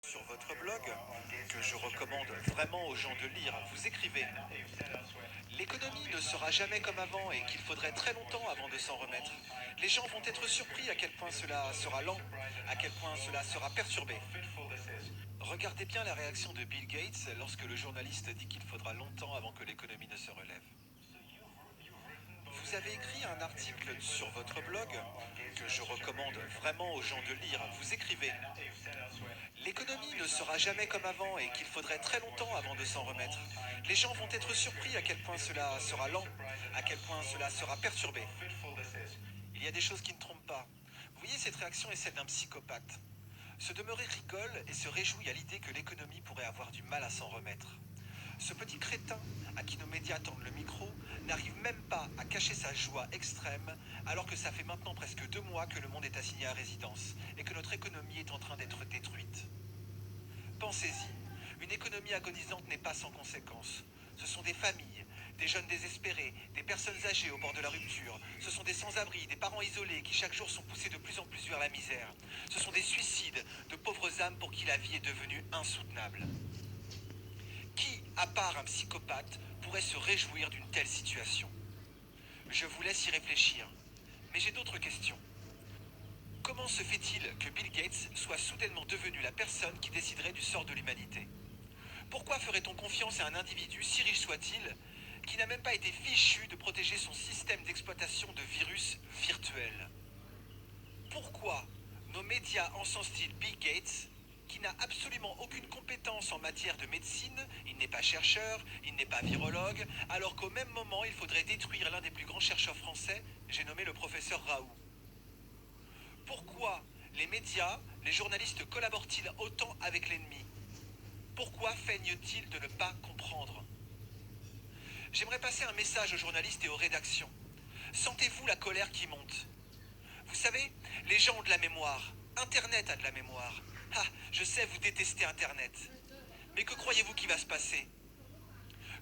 Sur votre blog, que je recommande vraiment aux gens de lire, vous écrivez: l'économie ne sera jamais comme avant et qu'il faudrait très longtemps avant de s'en remettre. Les gens vont être surpris à quel point cela sera lent, à quel point cela sera perturbé. Regardez bien la réaction de Bill Gates lorsque le journaliste dit qu'il faudra longtemps avant que l'économie ne se relève. Vous avez écrit un article sur votre blog, que je recommande vraiment aux gens de lire, vous écrivez: l'économie ne sera jamais comme avant et qu'il faudrait très longtemps avant de s'en remettre. Les gens vont être surpris à quel point cela sera lent, à quel point cela sera perturbé. Il y a des choses qui ne trompent pas. Vous voyez, cette réaction est celle d'un psychopathe. Se demeurer rigole et se réjouit à l'idée que l'économie pourrait avoir du mal à s'en remettre. Ce petit crétin, à qui nos médias tendent le micro, n'arrive même pas à cacher sa joie extrême, alors que ça fait maintenant presque 2 mois que le monde est assigné à résidence et que notre économie est en train d'être détruite. Pensez-y, une économie agonisante n'est pas sans conséquences. Ce sont des familles, des jeunes désespérés, des personnes âgées au bord de la rupture. Ce sont des sans-abri, des parents isolés qui chaque jour sont poussés de plus en plus vers la misère. Ce sont des suicides, de pauvres âmes pour qui la vie est devenue insoutenable. Qui, à part un psychopathe, pourrait se réjouir d'une telle situation? Je vous laisse y réfléchir. Mais j'ai d'autres questions. Comment se fait-il que Bill Gates soit soudainement devenu la personne qui déciderait du sort de l'humanité? Pourquoi ferait-on confiance à un individu, si riche soit-il, qui n'a même pas été fichu de protéger son système d'exploitation de virus virtuels? Pourquoi nos médias encensent-ils Bill Gates, qui n'a absolument aucune compétence en matière de médecine, il n'est pas chercheur, il n'est pas virologue, alors qu'au même moment il faudrait détruire l'un des plus grands chercheurs français, j'ai nommé le professeur Raoult? Pourquoi les médias, les journalistes collaborent-ils autant avec l'ennemi? Pourquoi feignent-ils de ne pas comprendre? J'aimerais passer un message aux journalistes et aux rédactions. Sentez-vous la colère qui monte? Vous savez, les gens ont de la mémoire. Internet a de la mémoire. Ah, je sais, vous détestez Internet. Mais que croyez-vous qui va se passer?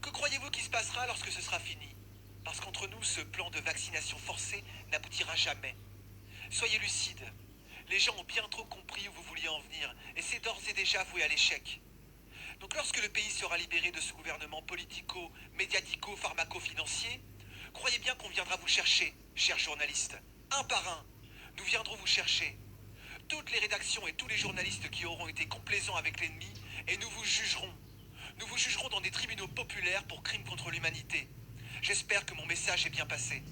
Que croyez-vous qui se passera lorsque ce sera fini? Parce qu'entre nous, ce plan de vaccination forcée n'aboutira jamais. Soyez lucides. Les gens ont bien trop compris où vous vouliez en venir, et c'est d'ores et déjà voué à l'échec. Donc lorsque le pays sera libéré de ce gouvernement politico, médiatico, pharmaco-financier, croyez bien qu'on viendra vous chercher, chers journalistes. Un par un, nous viendrons vous chercher. Toutes les rédactions et tous les journalistes qui auront été complaisants avec l'ennemi, et nous vous jugerons. Nous vous jugerons dans des tribunaux populaires pour crimes contre l'humanité. J'espère que mon message est bien passé.